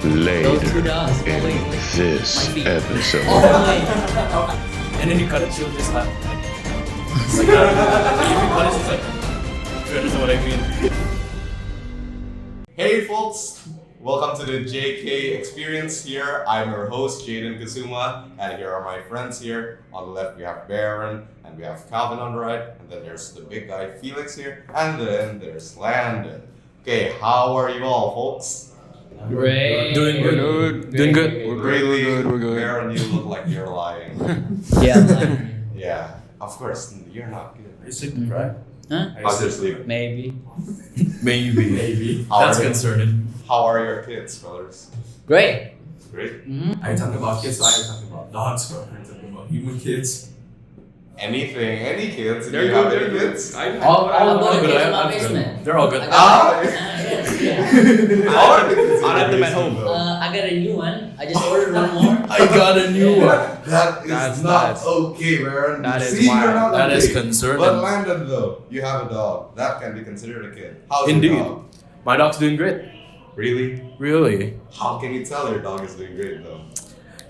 Later Those two dogs. Oh, in wait. this My feet. episode. Oh, And then you cut it, she'll just like it's like that. If you cut it, it's like, you understand what I mean? Hey folks, welcome to the JKE Experience here. I'm your host Jayden Kusuma, and here are my friends here. On the left we have Barren, and we have Calvin on the right, and then there's the big guy Felix here, and then there's Landon. Okay, how are you all folks? Great. Doing good. Doing good. We're good. Barren, you look like you're lying. Yeah, man. Yeah, of course, you're not good. Are you sleeping, right? Huh? How's your sleep? Maybe. Maybe. How That's are you? concerning. How are your kids, brothers? Great. Great. Mm-hmm. Are you talking about kids or are you talking about dogs or are you talking about human kids? Anything, any kids? Do They're you good, have they're any good. kids? All the kids in my I'm basement. They're all good. How are the kids? I left them at home. I got a new one. I just ordered one more. I got a new one. That is That's not bad. okay, Baron. That is See, you're wild. not That okay. is concerning. But Landon, though, you have a dog. That can be considered a kid. How's Indeed. your dog? My dog's doing great. Really? Really? How can you tell your dog is doing great, though?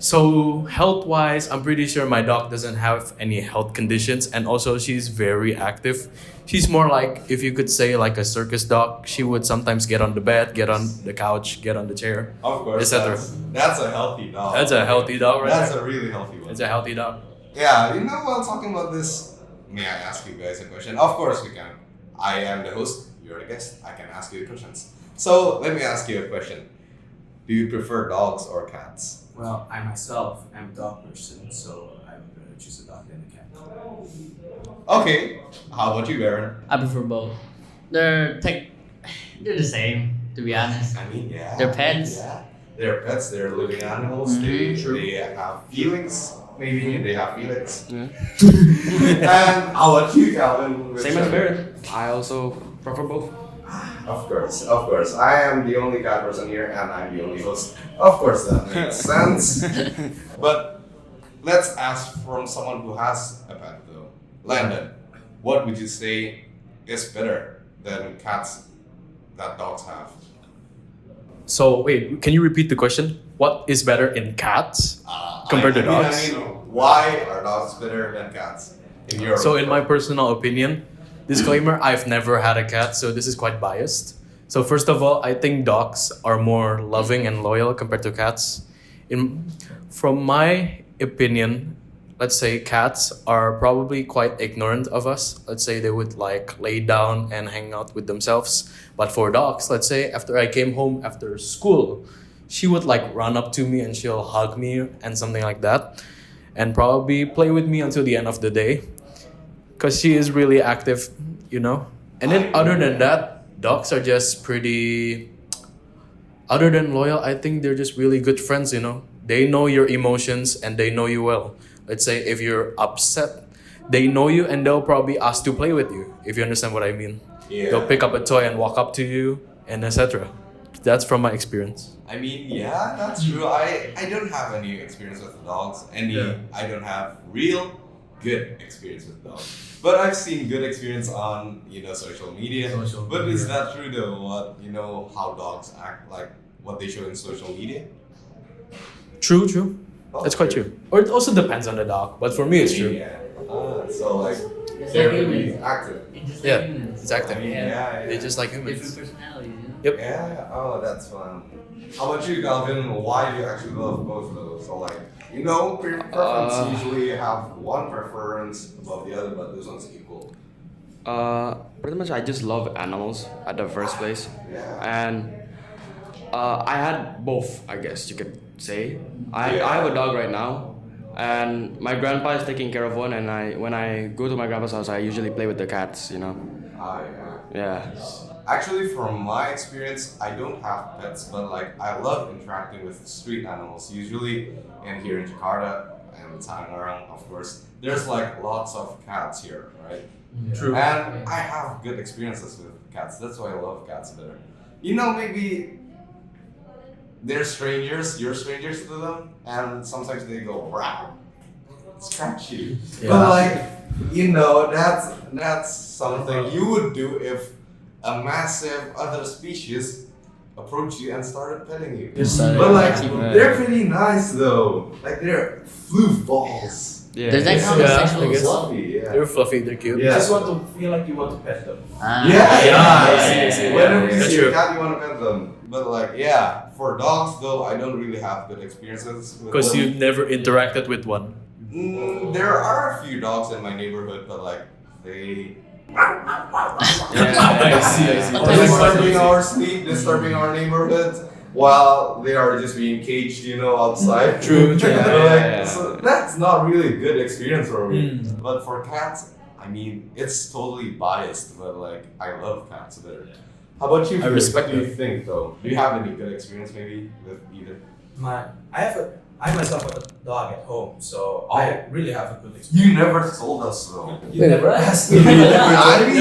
So health-wise, I'm pretty sure my dog doesn't have any health conditions, and also she's very active. She's more like, if you could say, like a circus dog. She would sometimes get on the bed, get on the couch, get on the chair, Of course. etc. That's a healthy dog. That's a healthy dog, right? That's there. a really healthy one. It's a healthy dog. Yeah, you know, while talking about this, may I ask you guys a question? Of course we can. I am the host, you're the guest, I can ask you questions. So, let me ask you a question. Do you prefer dogs or cats? Well, I myself am a dog person, so I would rather choose a dog than a cat. Okay, how about you, Baron? I prefer both. They're the same, to be honest. I mean, yeah. They're pets. Yeah. They're pets, they're living animals, they have feelings, maybe they have feelings. Yeah. And how about you, Calvin? Same as Barrett. I also prefer both. Of course. I am the only cat person here and I'm the only host. Of course, that makes sense. But let's ask from someone who has a pet though. Landon, what would you say is better than cats that dogs have? So wait, can you repeat the question? What is better in cats compared to dogs? I mean, why are dogs better than cats? In your So in my personal opinion, disclaimer, I've never had a cat, so this is quite biased. So first of all, I think dogs are more loving and loyal compared to cats. From my opinion, let's say cats are probably quite ignorant of us. Let's say they would like lay down and hang out with themselves. But for dogs, let's say after I came home after school, she would like run up to me and she'll hug me and something like that. And probably play with me until the end of the day. Because she is really active, you know. And then other than that, dogs are just pretty... Other than loyal, I think they're just really good friends, you know. They know your emotions and they know you well. Let's say if you're upset, they know you and they'll probably ask to play with you, if you understand what I mean. Yeah. They'll pick up a toy and walk up to you and etc. That's from my experience. I mean, yeah, that's true. I don't have any experience with dogs. I don't have real good experience with dogs. But I've seen good experience on, social media. But is that true though? How dogs act, like what they show in social media? True. That's quite true. Or it also depends on the dog, but for me it's true. Yeah. So like, It's they're like really humans. active. It's just Yeah, like humans. exactly. Yeah. They're just like Different humans. personalities, you know? Yep. Yeah. Oh, that's fun. How about you, Calvin? Why do you actually love both of those? So like, preference usually have one preference above the other, but this one's equal. Pretty much I just love animals at the first place. Yeah. And I had both, I guess you could say. I have a dog right now, and my grandpa is taking care of one, and when I go to my grandpa's house, I usually play with the cats, you know. Yeah. Actually, from my experience, I don't have pets, but like I love interacting with street animals. Usually, in here in Jakarta and Tangerang, of course, there's like lots of cats here, right? True. And I have good experiences with cats. That's why I love cats better. Maybe they're strangers, you're strangers to them, and sometimes they go wow, scratch you. Yeah. But that's something you would do if a massive other species approached you and started petting you. Yes, But like, Yeah. they're pretty nice though. Like they're floof balls. Yeah. There's They actually have Yeah, sexual I guess. assault. fluffy, yeah. They're fluffy, they're cute. You Yeah. just want to feel like you want to pet them. Ah. Yeah, I see. Whenever you That's see true. a cat, you want to pet them. But like, yeah, for dogs though, I don't really have good experiences with Because them. you've never interacted with one. There are a few dogs in my neighborhood, but like they I see. disturbing our sleep, disturbing our neighborhood, while they are just being caged, outside. True, true. Yeah. So that's not really a good experience for me. Mm. But for cats, I mean, it's totally biased, but like I love cats better. How about you? I Felix? respect What do you that. think though? Do you have any good experience maybe with either? I myself have a dog at home, so Oh. I really have a good experience. You never told us though. You never asked me. I mean,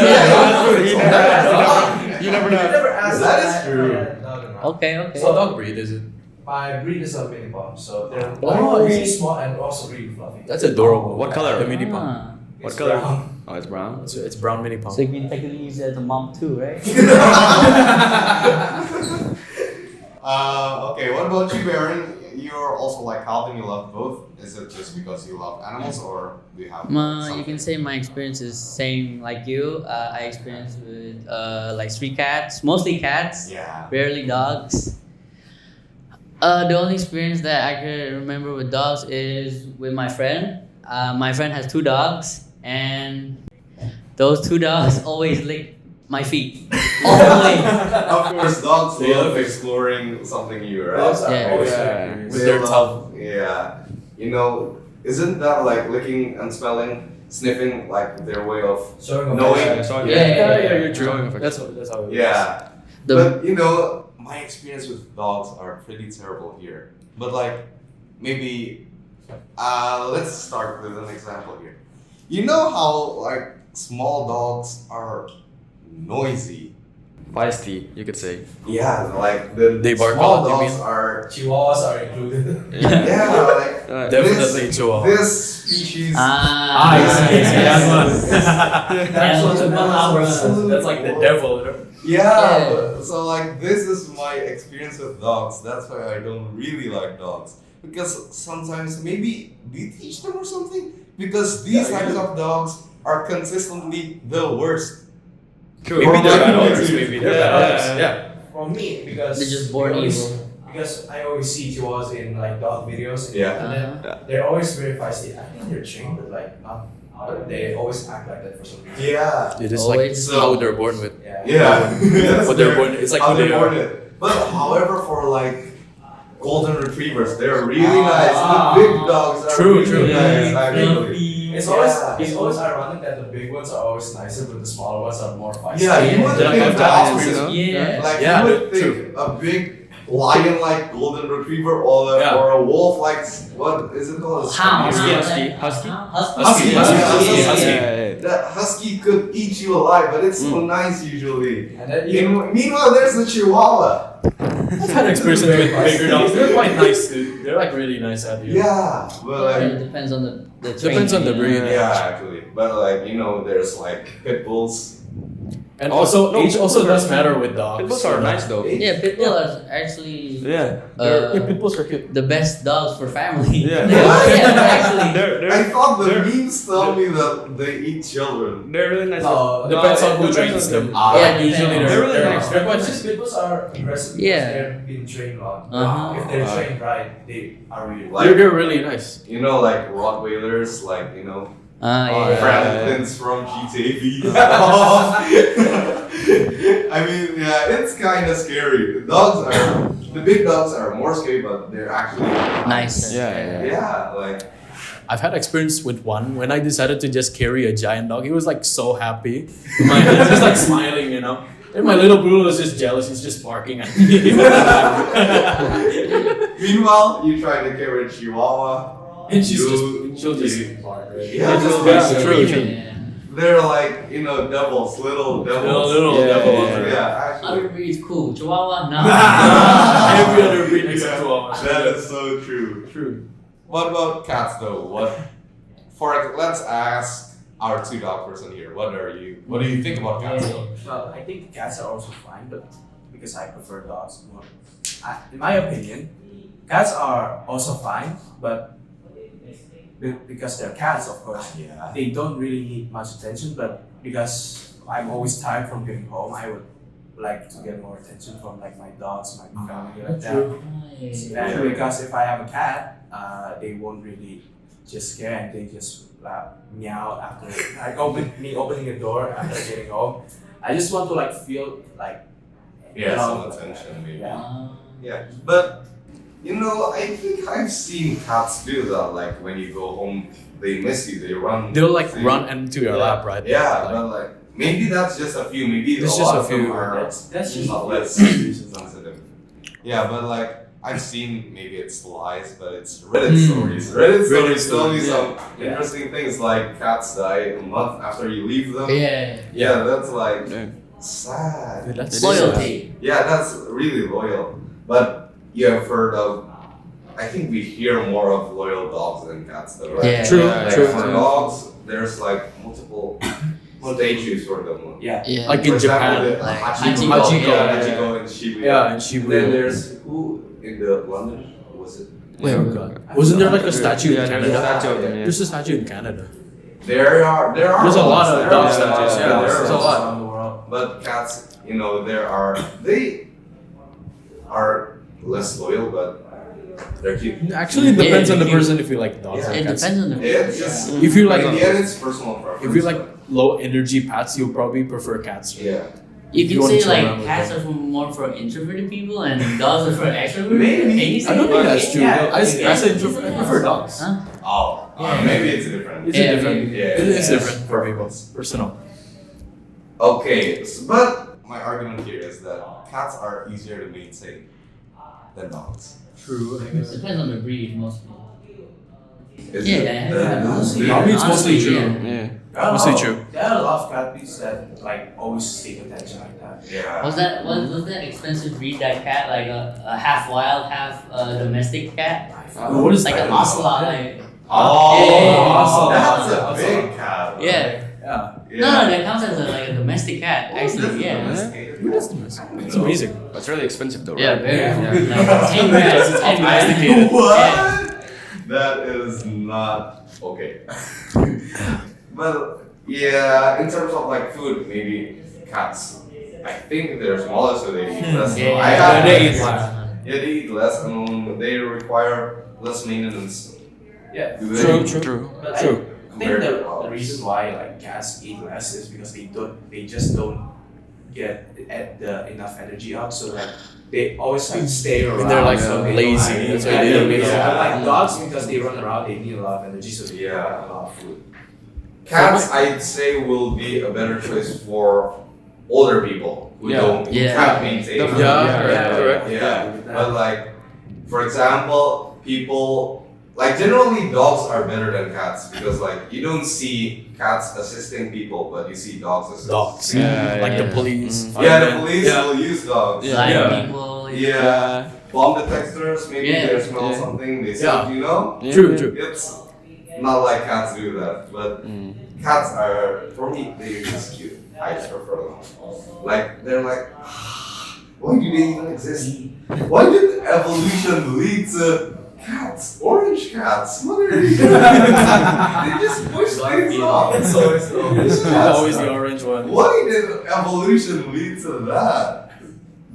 You never know. You never asked That me is if I true. had a dog or not. Okay, okay. What dog breed is it? My breed is a mini pom, so they're Oh, really small and also really fluffy. That's adorable. What color? The mini pom. Ah. What It's color? brown. Oh, it's brown. It's brown mini pom. So you can technically use it as a mom too, right? Okay, what about you, Barren? You're also like Calvin, you love both. Is it just because you love animals or do you have You something? can say my experience is same like you. I experienced with like street cats, mostly cats, Yeah. rarely dogs. The only experience that I can remember with dogs is with my friend. My friend has 2 dogs, and those 2 dogs always lick my feet. Always. Of course, dogs They love love it. exploring something new, right? Dogs are Yeah. always Yeah. very curious. With their love, yeah. Isn't that like licking and smelling, sniffing, like their way of Showing knowing? affection. Yeah. You're true. That's how it is. Yeah. The- But my experience with dogs are pretty terrible here. But like, maybe, let's start with an example here. You know how like small dogs are noisy? Feisty, you could say. Yeah, like They bark a small lot, you dogs mean? are. Chihuahuas are included. Yeah, like Definitely Chihuahua. this species. Ah, I see. That one. That's what the That's like the devil. Yeah, Yeah. so like this is my experience with dogs. That's why I don't really like dogs. Because sometimes maybe we teach them or something. Because these types of dogs are consistently the worst. True. Maybe they're bad Yeah. owners. Maybe they're bad owners. Yeah. For me, because They're just born we always- evil. Because I always see chihuahuas in like dog videos. Yeah. And then they're always very feisty. I think they're trained, but like not. But they always act like that for some reason. Yeah. It is like Always. how they're born with. Yeah. Yeah. What they're born. It's like how who they they're are. born with. But however, for like golden retrievers, they're really nice. Ah. The big dogs are True, really true. nice. Yeah. Actually. It's Yeah. always ironic that the big ones are always nicer, but the smaller ones are more feisty. Yeah, you would They're think like the giants, opposite. you know? Yeah. Like Yeah, you would true. think a big lion-like golden retriever or a wolf-like what is it called? Hound. Husky. Husky. Husky. Yeah. That husky could eat you alive, but it's so nice usually. And then you Meanwhile, there's the Chihuahua. I've had experience with bigger dogs. They're quite nice, dude. They're like really nice at you. Yeah, but like It depends on the Depends on the training, breed. yeah, actually, but like there's like pit bulls. And Also- also, no, age also pitbulls does are- matter with dogs. Pitbulls are nice though. Yeah, pit bull are actually Yeah. Pitbulls are cute. the best dogs for family. Yeah. Yeah, actually. I thought the memes tell me that they eat children. They're really nice. Depends on who trains them. Yeah, Usually depends. they're They're really nice. they're quite Just nice. pitbulls are aggressive because Yeah. they're being trained wrong. Uh-huh. If they're trained right, they are really Like- They're really nice. Like Rottweilers, like Yeah. Franklin's from GTA V. I mean, yeah, it's kind of scary. The big dogs are more scary, but they're actually Nice. Yeah. Yeah, like I've had experience with one when I decided to just carry a giant dog. He was like so happy. He's just like smiling, And my little poodle is just jealous. He's just barking at me. meanwhile, you try to carry a Chihuahua. And You- she'll just bark. Right? Yeah, just yeah, true. Yeah. They're like devils, little devils. Little Yeah, devil. yeah, Yeah, actually. Other breeds cool. Chihuahua, no. Every other breed except Chihuahua. That is so true. True. What about cats though? Let's ask our 2 dog person here. What do you think about cats though? Well, I think cats are also fine, but because I prefer dogs more. In my opinion, cats are also fine, but because they're cats, of course, Yeah. they don't really need much attention. But because I'm always tired from getting home, I would like to get more attention from like my dogs, my family, like that. And because if I have a cat, they won't really just scare and they just meow after like opening the door after getting home. I just want to like feel like Some attention maybe. yeah. Yeah, but you know, I think I've seen cats do that. Like when you go home, they miss you. They run. They'll like See? run into your lap, right? Yeah, Like, but like maybe that's just a few. Maybe It's a just lot a of them few. are That's just not less sensitive. Yeah, but like I've seen maybe it's lies, but it's Reddit stories. Reddit stories tell me stories, some yeah. interesting things. Like cats die a month after you leave them. Yeah. Yeah, that's like Yeah. sad. Dude, that's Loyalty. Yeah, that's really loyal. But you have heard of, I think we hear more of loyal dogs than cats though, right? Yeah. True, Like true. for dogs, there's like multiple stages for them. Yeah. Yeah. Like For in example, Japan. the Like Hachiko, Hachiko, yeah, yeah. Hachiko and Shibuya. Yeah, and Shibuya. Then there's who in the London was it? Wait, Oh god. Wasn't there like a statue Yeah, in there's a Canada? statue of them, yeah. There's a statue in Canada. There are There's a lot of there dog are statues, lots, yeah, there there's are a lots. lot. Around the world. But cats, you know, they are less loyal, but they're cute. Actually, it Yeah, depends on the if you- person if you like dogs Yeah. or It cats. depends on the. It's just If you like in the end, it's personal preference. if you like low energy pets, you'll probably prefer cats. yeah. You you could wanna say chill around like with cats them. are more for introverted people and dogs are for extroverted. Maybe. Can you say I don't think that? that's true. Yeah, I yeah. say I prefer dogs. Huh? Oh, Yeah. maybe it's different. It's Yeah, different. maybe. Yeah, It is yeah. different for people. Personal. Okay, but my argument here is that cats are easier to maintain than dogs. True. It depends on the breed mostly. Is Yeah, it? yeah. Honestly, Probably it's mostly Honestly, true. yeah. Yeah. Mostly true. There are a lot of cat breeds that like always seek attention like that. Yeah. Was that expensive breed, that cat, like a half wild, half domestic cat? What is Like that? an ocelot, like Oh, Yeah. that's a Awesome. big cat. yeah. Yeah. No, that counts as like a domestic cat. Actually, yeah. It's amazing. But it's really expensive though, Yeah, right? very. Yeah. Like 10 grand. 10 grand. What? That is not okay. Well, yeah, in terms of like food, maybe cats. I think they're smaller, so they eat less. Yeah, I have they eat cats. less. Yeah, they eat less, and they require less maintenance. Yeah. Do they? True. But True. I think the reason why like cats eat less is because they just don't get enough energy out. So like they always like stay around. they're, like, so they lazy. don't- That's why yeah, they they're don't lazy. get But out. like dogs, because they run around, they need a lot of energy, so they Yeah. get a lot of food. Cats, I'd say, will be a better choice for older people who Yeah. don't Yeah. can't maintain. Definitely. Yeah, correct. Yeah. But like, for example, people like generally dogs are better than cats because like you don't see cats assisting people, but you see dogs assisting. Dogs. Yeah, Like the yeah. police. Mm. Yeah, the firemen. police Yeah. will use dogs. Yeah. Blind Yeah. people. Yeah. Bomb detectors, maybe Yeah. they smell Yeah. something, they see, Yeah. you know? Yeah. True, true. It's not like cats do that, but Mm. cats are, for me, they're just cute. I just prefer them. Like, they're like, why do they even exist? Why did evolution lead to cats? Orange cats? What are they doing? They just push things off. It's always the orange. It's It's cats. always the orange one. Why did evolution lead to that?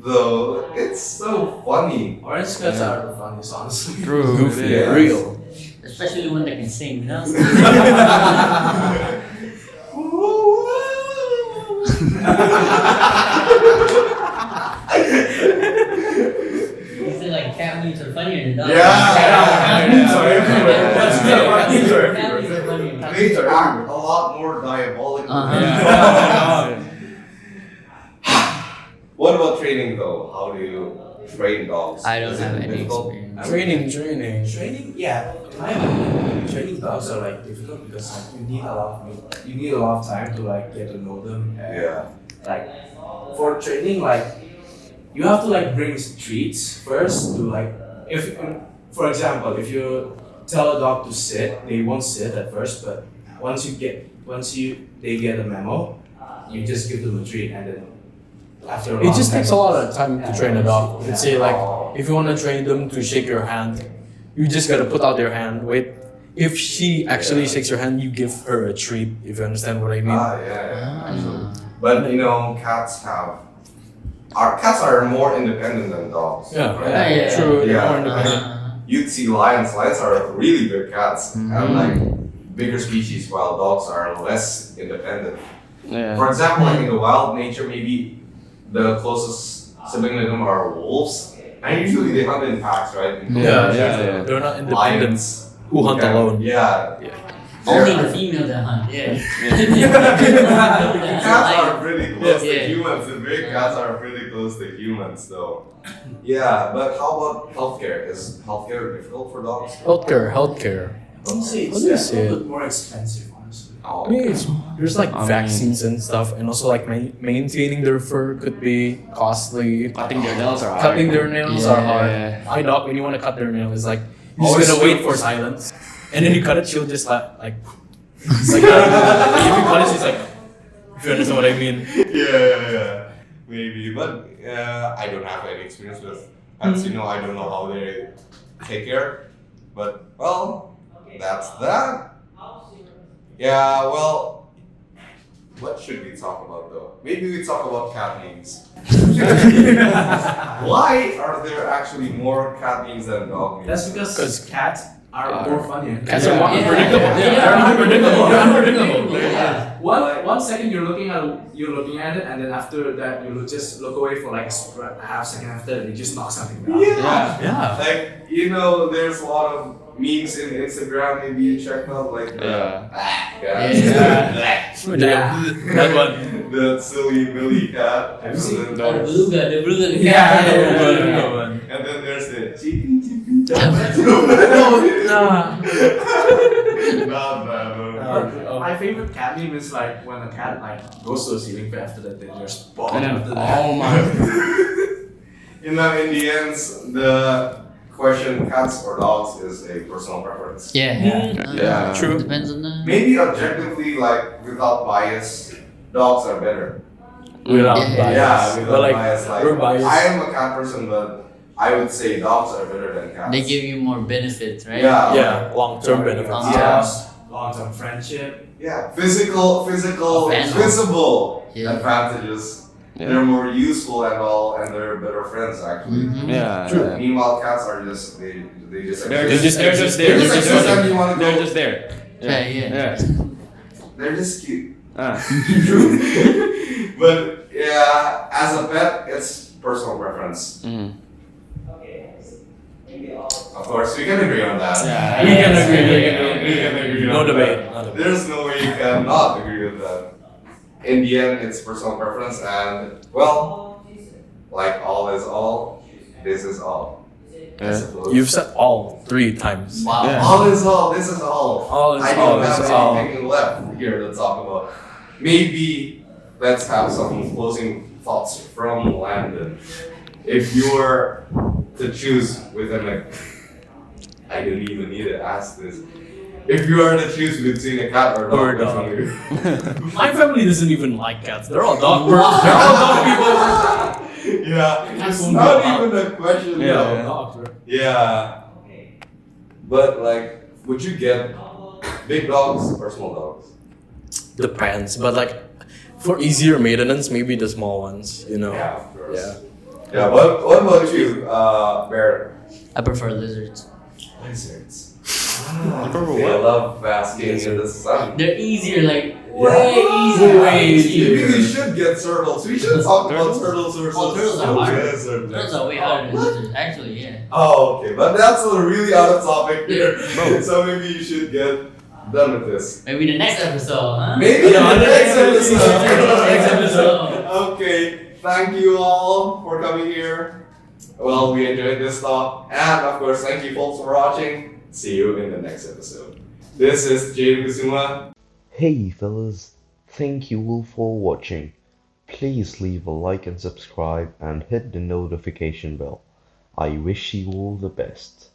Though, it's so funny. Orange cats are the funniest, honestly. True. Goofy. Yeah. Real. Especially when they can sing, you know? You say like cat memes are funnier than dogs. Yeah. Sorry. They act a lot more diabolical. Uh-huh. What about training though? How do you train dogs? I don't Is it have any difficult? experience. Training. Training, yeah. In my opinion, training dogs are like difficult because like you need a lot of time to like get to know them. And, Yeah. Like for training, like you have to like bring treats first to like if for example if you tell a dog to sit, they won't sit at first, but once they get a memo, you just give them a treat and then after a It long just time. takes a lot of time to train a dog. Let's say like if you want to train them to shake your hand, you just gotta put out your hand. Wait, if she actually shakes your hand, you give her a treat. If you understand what I mean. Absolutely. But you know, cats are more independent than dogs. Yeah, Yeah. true. They're Yeah. more independent. You'd see lions. Lions are really big cats, and like bigger species, while dogs are less independent. Yeah. For example, like in the wild nature, maybe the closest sibling to them are wolves, and usually they hunt in packs, right? Yeah. They're not independent. Lions Who hunt alone? Yeah. Only the female that hunt. Yeah. Cats are pretty close to Yeah. humans. The big cats are pretty close to humans, though. Yeah, but how about healthcare? Is healthcare difficult for dogs? Healthcare. Honestly, How it's do you a say little it? bit more expensive, honestly. I mean, there's like vaccines and stuff, and also like maintaining their fur could be costly. Cutting their nails are hard. Cutting their nails are hard. Yeah. My dog, when you want to cut their nail, is like you Always just gotta wait wait for for silence, and then you cut it, she'll just like it's like if you cut it, she's like, if you understand what I mean. Yeah. Maybe, but I don't have any experience with pets. You know, I don't know how they take care. But well, that's that. Yeah. Well, what should we talk about though? Maybe we talk about cat names. Why are there actually more cat names than dog names? That's because cats are more funny. Cats are more Yeah. unpredictable. Yeah. They're unpredictable. They're unpredictable. Yeah. One second you're looking at it, and then after that you just look away for like a half second after, and you just knock something down. Yeah. Yeah. Like, you know, there's a lot of memes in Instagram, maybe you check out, like, That one. the silly Billy cat. Have you seen And The then, beluga. Yeah. and then there's the chicken. Not that. My favorite cat meme is like when a cat like goes to a ceiling fan after that, then there's ball And after then, that. oh my. In the end, the question cats or dogs is a personal preference. Yeah. Yeah. True. Depends on the. Maybe objectively, like without bias, dogs are better. Without Yeah. bias. Yeah, without But like, bias. Like, we're biased. I am a cat person, but I would say dogs are better than cats. They give you more benefits, right? Yeah. Yeah, long-term benefits. Long-term friendship. Yeah, physical, Advantage. visible Yeah. advantages. Yeah. They're more useful and all, and they're better friends actually. Mhm. Yeah. True. yeah. Meanwhile, cats are just they just They're exist. just there. They're just exist and you wanna They're go. just there. Yeah. They're just cute. Ah. True. But yeah, as a pet, it's personal preference. Mhm. Of course, we can agree on that. Yeah. We can agree. We can agree No on debate. that. No debate. There's no way you cannot agree with that. In the end, it's personal preference, and well, like all is all, this is all. I Yeah. suppose. You've said all 3 times. Wow. Yeah. All is all, this is all. All is I all, don't this have is all. anything left here to talk about. Maybe let's have some closing thoughts from Landon. If you were to choose within I didn't even need to ask this. If you were to choose between a cat or a dog, Or a which dog. one would you? My family doesn't even like cats. They're all dog birds. They're all dog people. Yeah, Cats it's won't not go out. even a question. Yeah, though. dogs, bro. Yeah. But like, would you get big dogs or small dogs? Depends, but like for easier maintenance, maybe the small ones. You know. Yeah, of course. Yeah. Yeah. What about you, Barren? I prefer lizards. Lizards. prefer They what? love basking in the sun. They're easier, like way easier. Way easier. Maybe we should get turtles. We should talk about turtles versus Oh, turtles are harder. lizards. Those are way harder than lizards. Actually, yeah. Oh, okay, but that's really out of topic here. Bro. So maybe you should get done with this. Maybe the next episode, huh? Maybe No, the the next next episode. episode. Okay, thank you all for coming here. Well, we enjoyed this talk, and of course, thank you folks for watching. See you in the next episode. This is Jayden Kusuma. Hey fellas, thank you all for watching. Please leave a like and subscribe and hit the notification bell. I wish you all the best.